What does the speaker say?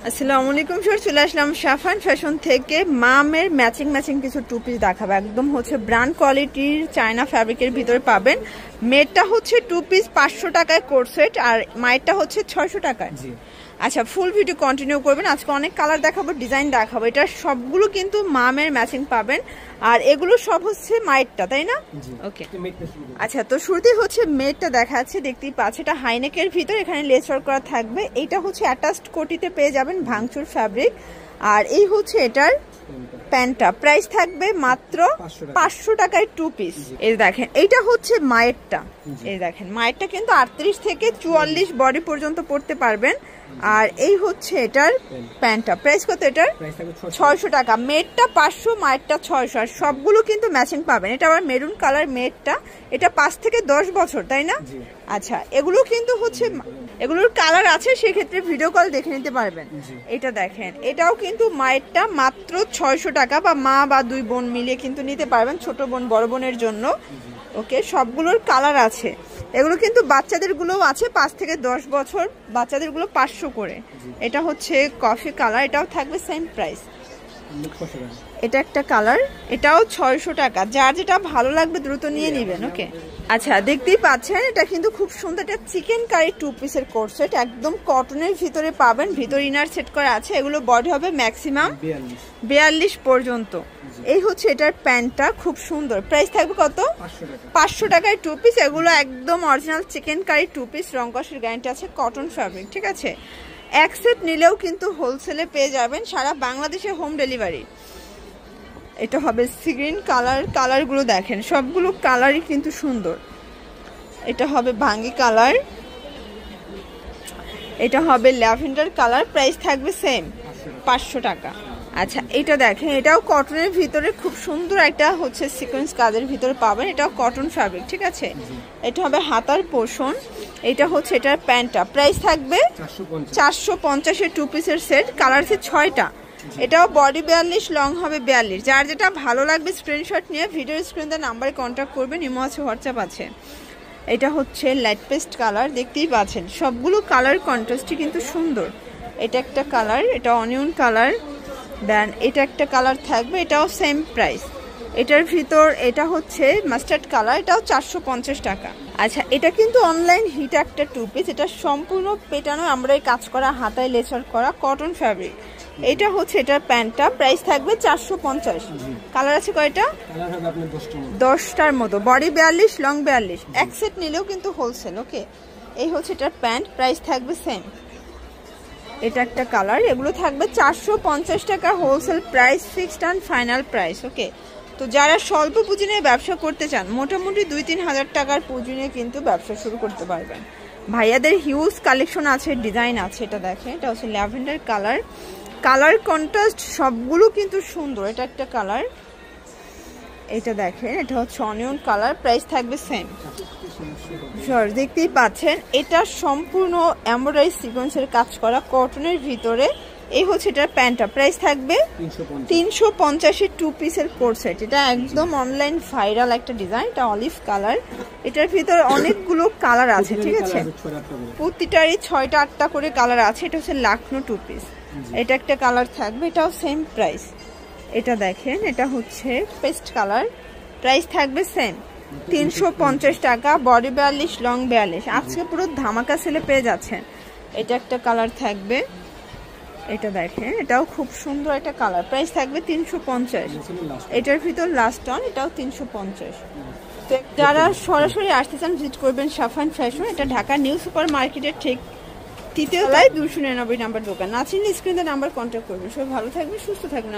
আসসালামু আলাইকুম স্যার, চলে আসলাম সাফান ফ্যাশন থেকে। মামের ম্যাচিং কিছু টু পিস দেখাবো। একদম হচ্ছে ব্র্যান্ড কোয়ালিটির চায়না ফ্যাব্রিকের ভিতরে পাবেন। মেয়েরটা হচ্ছে টু পিস 500 টাকায় কোট সেট, আর মায়েরটা হচ্ছে 600 টাকায়। আচ্ছা, ফুল ভিডিও কন্টিনিউ করবেন। আজকে অনেক কালার দেখাবো, ডিজাইন দেখাবো। এটা সবগুলো কিন্তু মামের ম্যাচিং পাবেন, আর এগুলো সব হচ্ছে মায়েরটা, তাই না? ওকে, আচ্ছা, তো শুরুতেই হচ্ছে মেয়েরটা দেখা যাচ্ছে, দেখতেই পাচ্ছে। এটা হাইনেকের ভিতর, এখানে লেস ওয়ার্ক করা থাকবে। এইটা হচ্ছে অ্যাটাচড কোটিতে পেয়ে যাবেন, ভাঙচুর ফ্যাব্রিক। আর এই হচ্ছে এটার প্যান্টটা, প্রাইস থাকবে মাত্র 500 টাকায় টু পিস। এই দেখেন, এইটা হচ্ছে মায়েরটা। এই দেখেন, মায়েরটা কিন্তু 38 থেকে 44 বডি পর্যন্ত পড়তে পারবেন। আর এই হচ্ছে এটার প্যান্টটা, প্রাইস কত এটার? 600 টাকা। মেয়েরটা 500, মায়েরটা 600। আর সবগুলো কিন্তু ম্যাচিং পাবেন। এটা আবার মেরুন কালার মেয়েরটা, এটা 5 থেকে 10 বছর, তাই না? আচ্ছা, এগুলো কিন্তু হচ্ছে এগুলোর কালার আছে, সেক্ষেত্রে ভিডিও কল দেখে নিতে পারবেন। এটা দেখেন, এটাও কিন্তু মায়েরটা মাত্র 600 টাকা, বা মা বা দুই বোন মিলিয়ে কিন্তু নিতে পারবেন, ছোট বোন বড় বোনের জন্য। ওকে, সবগুলোর কালার আছে। এগুলো কিন্তু বাচ্চাদের গুলোও আছে, 5 থেকে 10 বছর, বাচ্চাদের গুলো 500 করে। এটা হচ্ছে কফি কালার, এটাও থাকবে সেম প্রাইস। এটা একটা কালার, এটাও 600 টাকা। যার যেটা ভালো লাগবে দ্রুত নিয়ে নেবেন। ওকে, আচ্ছা, দেখতেই পাচ্ছেন, এটা কিন্তু খুব সুন্দর একটা চিকেন কারি টু পিসের কোট সেট, একদম কটনের ভিতরে পাবেন। ভিতর ইনার সেট করা আছে। এগুলো বডি হবে ম্যাক্সিমাম 42 পর্যন্ত। এই হচ্ছে এটার প্যান্টটা, খুব সুন্দর। প্রাইস থাকবে কত? 500 টাকায় টু পিস। এগুলো একদম original chikankari two piece, রংকশের গ্যারান্টি আছে, কটন ফ্যাব্রিক, ঠিক আছে? এক সেট নিলেও কিন্তু হোলসেলে পেয়ে যাবেন, সারা বাংলাদেশে হোম ডেলিভারি। এটা হবে সি গ্রিন কালার, কালারগুলো দেখেন, সবগুলো কালারই কিন্তু সুন্দর। এটা হবে ভাঙ্গি কালার, এটা হবে ল্যাভেন্ডার কালার। প্রাইস থাকবে সেম 500 টাকা। আচ্ছা, এটা দেখেন, এটাও কটনের ভিতরে খুব সুন্দর একটা হচ্ছে সিকোয়েন্স কাজের ভিতরে পাবেন। এটাও কটন ফ্যাব্রিক, ঠিক আছে? এটা হবে হাতার পোর্শন। এটা হচ্ছে এটার প্যান্টটা, প্রাইস থাকবে 450 টু পিসের সেট। কালার আছে 6টা। এটাও বডি 42, লং হবে 42। যার যেটা ভালো লাগবে স্ক্রিনশট নিয়ে ভিডিও স্ক্রিনে নাম্বারে কন্ট্যাক্ট করবেন। ইমো আছে, হোয়াটসঅ্যাপ আছে। এটা হচ্ছে লাইট পেস্ট কালার, দেখতেই পাচ্ছেন সবগুলো কালার কন্ট্রাস্টই কিন্তু সুন্দর। এটা একটা কালার, এটা অনিয়ন কালার। দেন এটা একটা কালার থাকবে, এটাও সেম প্রাইস। এটার ভিতর এটা হচ্ছে মাস্টার্ড কালার, এটাও 450 টাকা। আচ্ছা, এটা কিন্তু অনলাইন হিট একটা টু পিস। এটা সম্পূর্ণ পেটানো আমরাই কাজ করা, হাতায় লেচার করা, কটন ফ্যাব্রিক। এটা হচ্ছে এটার প্যান্টটা, প্রাইস থাকবে 450। কালার আছে কয়টা? 10টার মতো। Body 42, long 42। এক সেট নিলেও কিন্তু হোলসেল। ওকে, এই হচ্ছে এটার প্যান্ট, প্রাইস থাকবে সেম। এটা একটা কালার, এগুলো থাকবে 450 টাকা wholesale price, fixed and final price. Okay, তো যারা স্বল্প পুঁজি নিয়ে ব্যবসা করতে চান, মোটামুটি 2-3 হাজার টাকার পুঁজি নিয়ে কিন্তু ব্যবসা শুরু করতে পারবেন। ভাইয়াদের হিউজ কালেকশন আছে, ডিজাইন আছে। এটা দেখেন, এটা হচ্ছে ল্যাভেন্ডার কালার, কালার কন্ট্রাস্ট সবগুলো কিন্তু সুন্দর। এটা একটা কালার, এটা দেখেন, এটা হচ্ছে অনিয়ন কালার। প্রাইস থাকবে সেম। দেখতেই পাচ্ছেন, এটা সম্পূর্ণ এমব্রয়ডারি সিকোয়েন্সের কাজ করা, কটনের ভিতরে। এই হচ্ছে এটার প্যান্টটা, প্রাইস থাকবে 350 টু পিসের কোট সেট। এটা একদম অনলাইন ভাইরাল একটা ডিজাইন, এটা অলিভ কালার। এটার ভিতরে অনেকগুলো কালার আছে, ঠিক আছে? প্রতিটারই 6টা-8টা করে কালার আছে। এটা হচ্ছে লাখনো টু পিস। এটা একটা কালার থাকবে, এটাও সেম প্রাইস। এটা দেখেন, এটা হচ্ছে পেস্ট কালার, প্রাইস থাকবে সেম 350 টাকা। Body 42, long 42। আজকে পুরো ধামাকা সেলে পেয়ে যাচ্ছেন। এটা একটা কালার থাকবে, এটা দেখেন, এটাও খুব সুন্দর একটা কালার। প্রাইস থাকবে 350। এটার ভিতর লাস্ট অন, এটাও 350। তো যারা সরাসরি আসতে চান, ভিজিট করবেন সাফান ফ্যাশন। এটা ঢাকা নিউ সুপার মার্কেটের ঠিক 3য় তলায় 299 নাম্বার দোকান। নাচিন স্ক্রিনে নাম্বার কন্ট্যাক্ট করবেন। সবাই ভালো থাকবেন, সুস্থ থাকবেন।